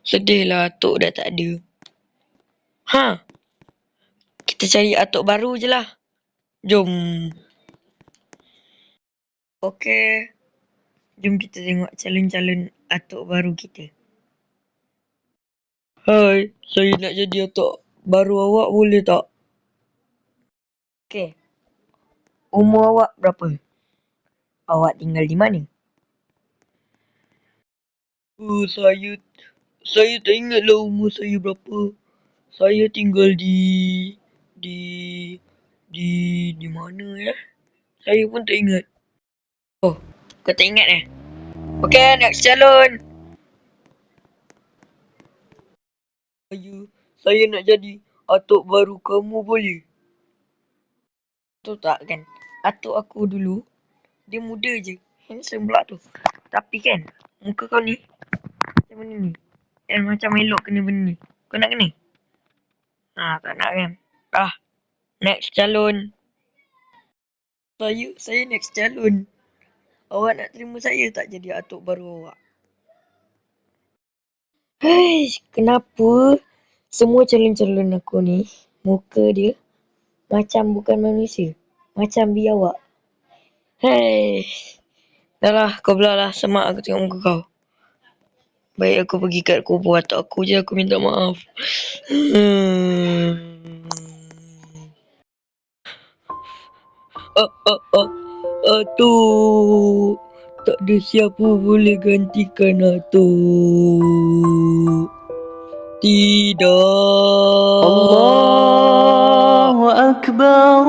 Sedih lah atuk dah tak ada. Ha, kita cari atuk baru je lah. Jom. Okey. Jom kita tengok calon-calon atuk baru kita. Hai, saya nak jadi atuk baru awak, boleh tak? Okey. Umur awak berapa? Awak tinggal di mana? Saya tak ingatlah umur saya berapa. Saya tinggal di mana ya? Saya pun tak ingat. Oh, kau tak ingat? Okey, next calon. Saya nak jadi atuk baru kamu, boleh? Tahu tak kan, atuk aku dulu dia muda je, handsome pula tu. Tapi kan muka kau ni macam mana ni? Macam elok kena benda ni. Kau nak kena? Tak nak kan? Next calon. Saya next calon. Awak nak terima saya tak jadi atuk baru awak? Kenapa semua calon-calon aku ni muka dia macam bukan manusia, macam biawak? Dah lah, kau belah lah. Semak aku tengok muka kau. Baik aku pergi kat kubur atuk aku je, aku minta maaf. Atuk, tak ada siapa boleh gantikan atuk. Tidak. Allahu Akbar.